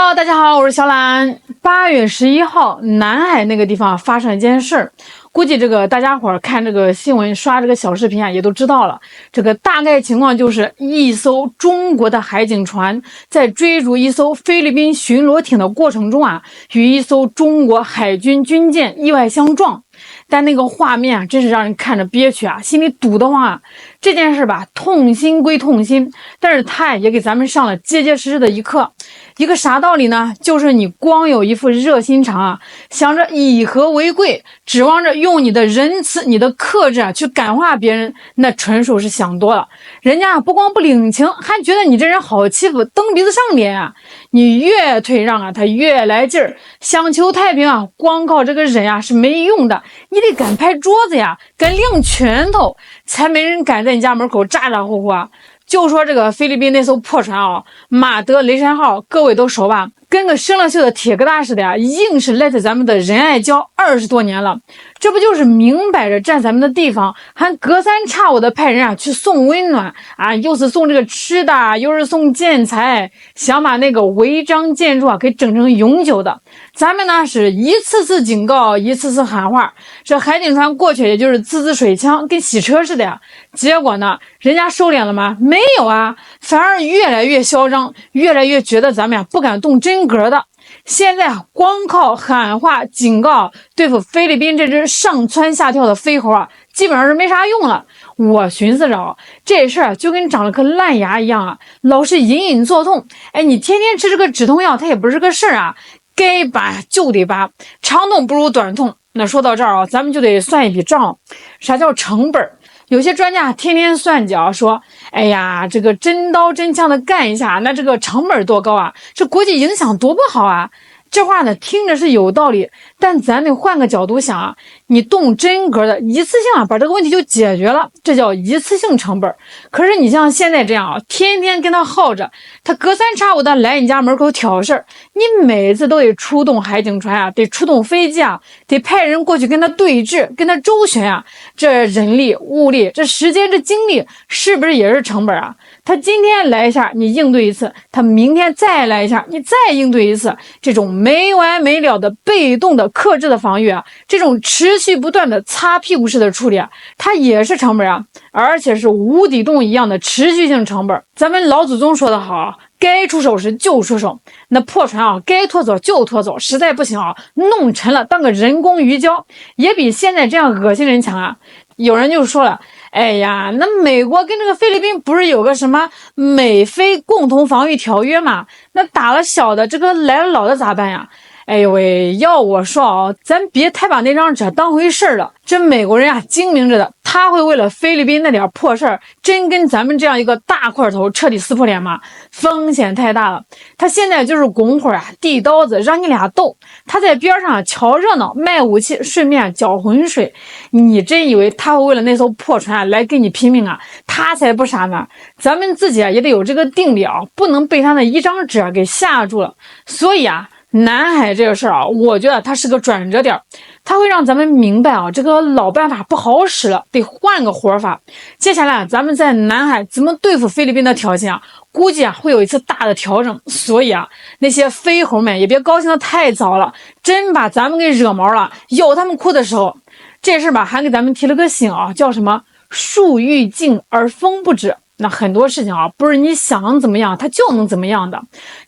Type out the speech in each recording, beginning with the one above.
Hello，大家好，我是小懒。8月11号，南海那个地方发生了一件事儿，估计大家伙看这个新闻、刷这个小视频啊，也都知道了。这个大概情况就是，一艘中国的海警船在追逐一艘菲律宾巡逻艇的过程中啊，与一艘中国海军军舰意外相撞。但那个画面啊，真是让人看着憋屈啊，心里堵得慌啊。这件事吧，痛心归痛心，但是它也给咱们上了结结实实的一课。一个啥道理呢？就是你光有一副热心肠啊，想着以和为贵，指望着用你的仁慈、你的克制啊去感化别人，那纯属是想多了。人家不光不领情，还觉得你这人好欺负，蹬鼻子上脸啊。你越退让啊，他越来劲儿。想求太平啊，光靠这个忍啊是没用的，你得敢拍桌子呀，敢亮拳头，才没人敢在你家门口咋咋呼呼啊。就说这个菲律宾那艘破船啊，马德雷山号，各位都熟吧？跟个生了锈的铁疙瘩似的呀，硬是赖在咱们的仁爱礁20多年了。这不就是明摆着占咱们的地方，还隔三差五的派人啊去送温暖啊，又是送这个吃的，又是送建材，想把那个违章建筑啊给整成永久的。咱们呢是一次次警告，一次次喊话，这海警船过去也就是滋滋水枪，跟洗车似的呀。结果呢，人家收敛了吗？没有啊，反而越来越嚣张，越来越觉得咱们呀不敢动真格的。现在光靠喊话警告对付菲律宾这只上蹿下跳的飞猴啊，基本上是没啥用了。我寻思着这事儿就跟长了颗烂牙一样啊，老是隐隐作痛。哎，你天天吃这个止痛药，它也不是个事儿啊，该拔就得拔，长痛不如短痛。那说到这儿啊，咱们就得算一笔账，啥叫成本？有些专家天天算计啊，说，哎呀，这个真刀真枪的干一下，那这个成本多高啊，这国际影响多不好啊。这话呢听着是有道理，但咱得换个角度想啊，你动真格的一次性啊把这个问题就解决了，这叫一次性成本。可是你像现在这样啊，天天跟他耗着，他隔三差五的来你家门口挑事儿，你每次都得出动海警船啊，得出动飞机啊，得派人过去跟他对峙，跟他周旋啊，这人力物力，这时间这精力是不是也是成本啊？他今天来一下你应对一次，他明天再来一下你再应对一次，这种没完没了的被动的克制的防御啊，这种持续不断的擦屁股式的处理啊，它也是成本啊，而且是无底洞一样的持续性成本。咱们老祖宗说的好，该出手时就出手，那破船啊该拖走就拖走，实在不行啊弄沉了当个人工鱼礁，也比现在这样恶心人强啊。有人就说了，哎呀，那美国跟这个菲律宾不是有个什么美菲共同防御条约吗？那打了小的，这个来了老的咋办呀？哎呦喂，要我说啊，咱别太把那张纸当回事了。这美国人啊，精明着的，他会为了菲律宾那点破事儿，真跟咱们这样一个大块头彻底撕破脸吗？风险太大了。他现在就是拱火啊，递刀子，让你俩斗。他在边上瞧热闹，卖武器，顺便搅浑水。你真以为他会为了那艘破船啊来跟你拼命啊？他才不傻呢。咱们自己啊也得有这个定力啊，不能被他那一张纸啊给吓住了。所以啊，南海这个事儿啊，我觉得它是个转折点，它会让咱们明白啊，这个老办法不好使了，得换个活法。接下来咱们在南海怎么对付菲律宾的挑衅啊，估计啊会有一次大的调整。所以啊，那些飞猴们也别高兴的太早了，真把咱们给惹毛了，咬他们裤的时候，这事吧还给咱们提了个醒啊，叫什么树欲静而风不止。那很多事情啊，不是你想怎么样，它就能怎么样的。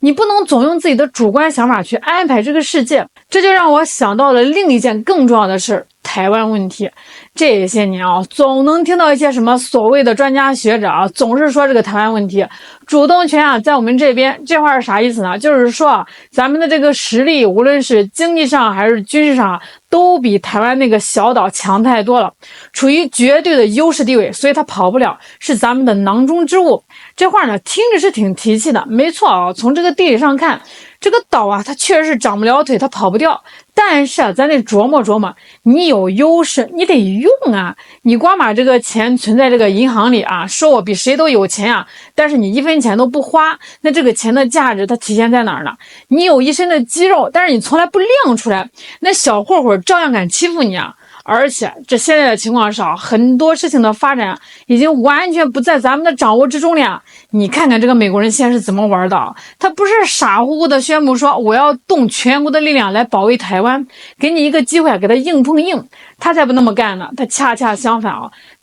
你不能总用自己的主观想法去安排这个世界。这就让我想到了另一件更重要的事，台湾问题。这些年啊，总能听到一些什么所谓的专家学者啊，总是说这个台湾问题主动权啊在我们这边。这话是啥意思呢？就是说啊，咱们的这个实力，无论是经济上还是军事上，都比台湾那个小岛强太多了，处于绝对的优势地位，所以它跑不了，是咱们的囊中之物。这话呢，听着是挺提气的，没错啊。从这个地理上看，这个岛啊，它确实是长不了腿，它跑不掉。但是啊，咱得琢磨琢磨，你有优势，你得用啊。你光把这个钱存在这个银行里啊，说我比谁都有钱啊，但是你一分钱都不花，那这个钱的价值它体现在哪儿呢？你有一身的肌肉，但是你从来不亮出来，那小混混照样敢欺负你啊。而且这现在的情况是很多事情的发展已经完全不在咱们的掌握之中了。你看看这个美国人现在是怎么玩的，他不是傻乎乎的宣布说我要动全国的力量来保卫台湾，给你一个机会给他硬碰硬，他才不那么干呢。他恰恰相反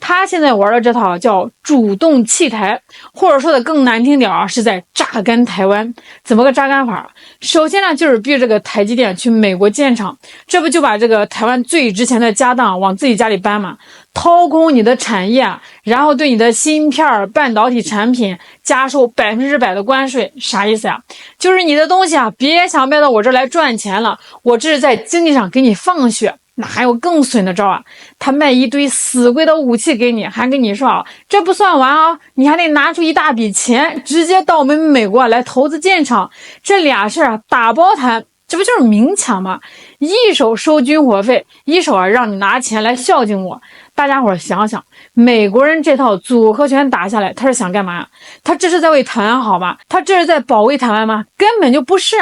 他现在玩的这套叫主动弃台，或者说的更难听点是在榨干台湾。怎么个榨干法？首先呢，就是逼这个台积电去美国建厂，这不就把这个台湾最值钱的家当往自己家里搬吗？掏空你的产业，然后对你的芯片、半导体产品加收100%的关税，啥意思呀？就是你的东西别想卖到我这儿来赚钱了，我这是在经济上给你放血。那还有更损的招啊！他卖一堆死贵的武器给你，还跟你说这不算完你还得拿出一大笔钱，直接到我们美国来投资建厂。这俩事打包谈，这不就是明抢吗？一手收军火费，一手让你拿钱来孝敬我。大家伙想想，美国人这套组合拳打下来，他是想干嘛？他这是在为台湾好吗？他这是在保卫台湾吗？根本就不是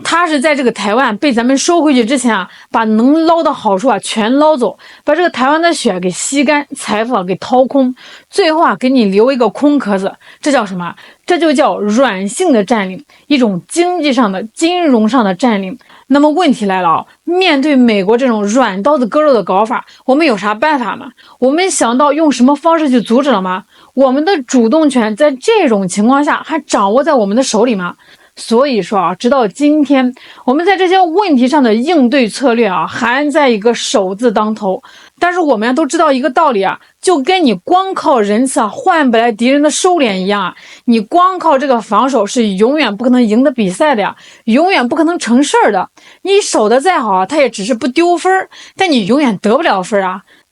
他是在这个台湾被咱们收回去之前把能捞的好处全捞走，把这个台湾的血给吸干，财富给掏空，最后给你留一个空壳子。这叫什么？这就叫软性的占领，一种经济上的、金融上的占领。那么问题来了面对美国这种软刀子割肉的搞法，我们有啥办法吗？我们想到用什么方式去阻止了吗？我们的主动权在这种情况下还掌握在我们的手里吗？所以说直到今天，我们在这些问题上的应对策略还在一个守字当头。但是我们都知道一个道理就跟你光靠人次换不来敌人的收敛一样你光靠这个防守是永远不可能赢得比赛的永远不可能成事儿的。你守得再好他也只是不丢分，但你永远得不了分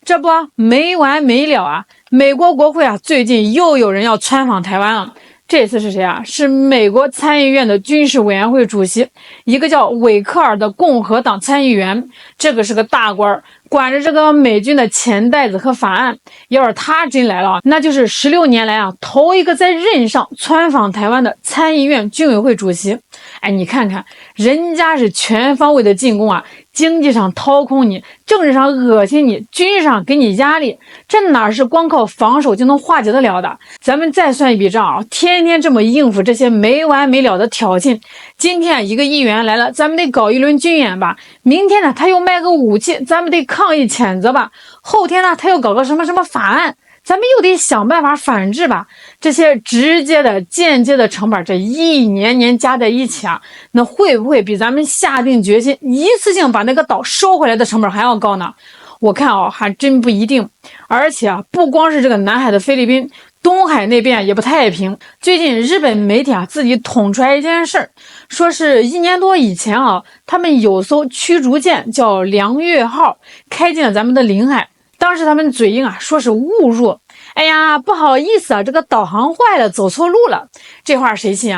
这不没完没了美国国会最近又有人要参访台湾了。这次是谁是美国参议院的军事委员会主席，一个叫韦克尔的共和党参议员。这个是个大官，管着这个美军的钱袋子和法案。要是他真来了那就是16年来头一个在任上参访台湾的参议院军委会主席。你看看人家是全方位的进攻经济上掏空你，政治上恶心你，军事上给你压力，这哪是光靠防守就能化解得了的？咱们再算一笔账天天这么应付这些没完没了的挑衅。今天一个议员来了，咱们得搞一轮军演吧。明天呢，他又卖个武器，咱们得抗议谴责吧。后天呢，他又搞个什么什么法案，咱们又得想办法反制吧。这些直接的间接的成本这一年年加在一起那会不会比咱们下定决心一次性把那个岛收回来的成本还要高呢？我看还真不一定。而且不光是这个南海的菲律宾，东海那边也不太平。最近日本媒体自己捅出来一件事，说是1年多以前他们有艘驱逐舰叫梁月号开进了咱们的领海，当时他们嘴硬说是误入。哎呀，不好意思这个导航坏了，走错路了。这话谁信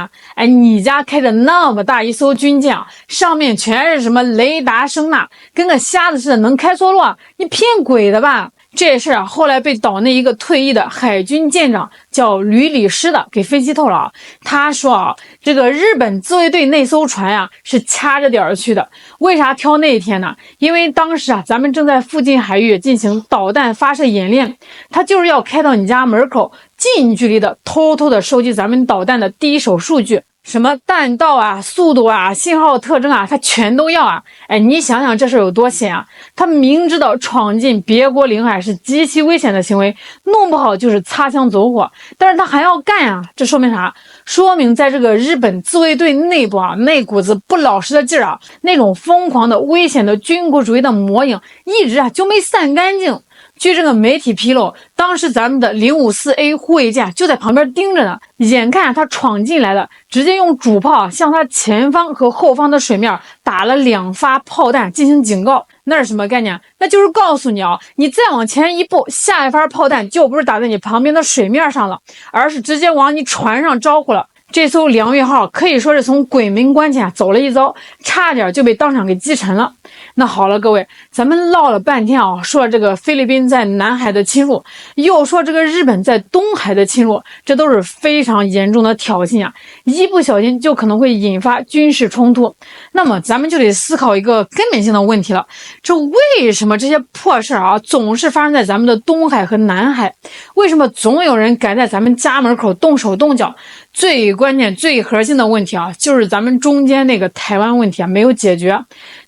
你家开着那么大一艘军舰上面全是什么雷达声呐，跟个瞎子似的，能开错路你骗鬼的吧？这事后来被岛内一个退役的海军舰长叫吕礼师的给分析透了他说这个日本自卫队那艘船是掐着点去的。为啥挑那一天呢？因为当时咱们正在附近海域进行导弹发射演练，他就是要开到你家门口，近距离的偷偷的收集咱们导弹的第一手数据，什么弹道速度信号特征他全都要你想想这事有多险他明知道闯进别国领海是极其危险的行为，弄不好就是擦枪走火，但是他还要干这说明啥？说明在这个日本自卫队内部那股子不老实的劲儿那种疯狂的危险的军国主义的魔影一直就没散干净。据这个媒体披露，当时咱们的054A 护卫舰就在旁边盯着呢，眼看他闯进来了，直接用主炮向他前方和后方的水面打了2发炮弹进行警告。那是什么概念？那就是告诉你你再往前一步，下一发炮弹就不是打在你旁边的水面上了，而是直接往你船上招呼了。这艘梁月号可以说是从鬼门关前走了一遭，差点就被当场给击沉了。那好了，各位，咱们唠了半天啊，说了这个菲律宾在南海的侵入，又说这个日本在东海的侵入，这都是非常严重的挑衅啊！一不小心就可能会引发军事冲突。那么咱们就得思考一个根本性的问题了：这为什么这些破事啊总是发生在咱们的东海和南海？为什么总有人敢在咱们家门口动手动脚？最关键、最核心的问题啊，就是咱们中间那个台湾问题啊没有解决。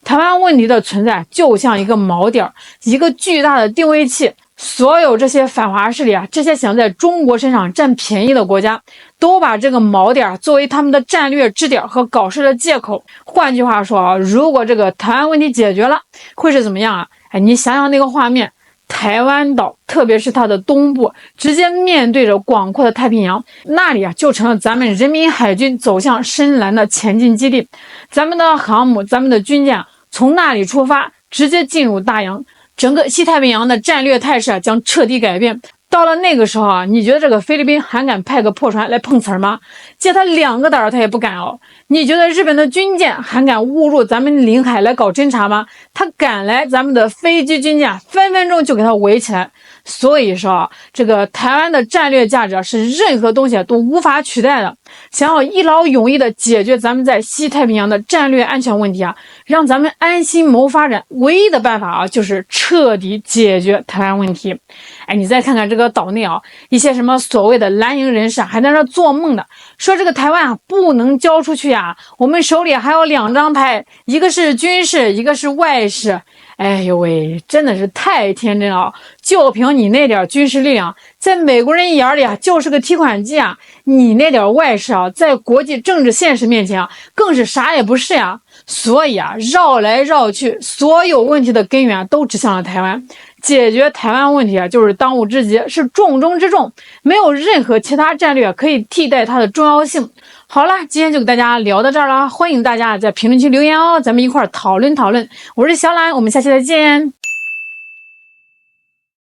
台湾问题的存在就像一个锚点，一个巨大的定位器。所有这些反华势力啊，这些想在中国身上占便宜的国家，都把这个锚点作为他们的战略支点和搞事的借口。换句话说啊，如果这个台湾问题解决了，会是怎么样啊？你想想那个画面。台湾岛，特别是它的东部，直接面对着广阔的太平洋，那里啊就成了咱们人民海军走向深蓝的前进基地。咱们的航母、咱们的军舰从那里出发，直接进入大洋，整个西太平洋的战略态势将彻底改变。到了那个时候啊，你觉得这个菲律宾还敢派个破船来碰瓷儿吗？借他2个胆他也不敢哦。你觉得日本的军舰还敢误入咱们领海来搞侦察吗？他敢来，咱们的飞机军舰分分钟就给他围起来。所以说啊，这个台湾的战略价值是任何东西都无法取代的。想要一劳永逸的解决咱们在西太平洋的战略安全问题啊，让咱们安心谋发展，唯一的办法啊，就是彻底解决台湾问题。你再看看这个岛内啊，一些什么所谓的蓝营人士还在那做梦的，说这个台湾啊不能交出去啊，我们手里还有2张牌，一个是军事，一个是外事。哎呦喂，真的是太天真了！就凭你那点军事力量，在美国人眼里啊，就是个提款机啊！你那点外事啊，在国际政治现实面前啊，更是啥也不是呀！所以啊，绕来绕去，所有问题的根源都指向了台湾。解决台湾问题啊，就是当务之急，是重中之重，没有任何其他战略可以替代它的重要性。好了，今天就给大家聊到这儿了，欢迎大家在评论区留言哦，咱们一块儿讨论讨论。我是小懒，我们下期再见。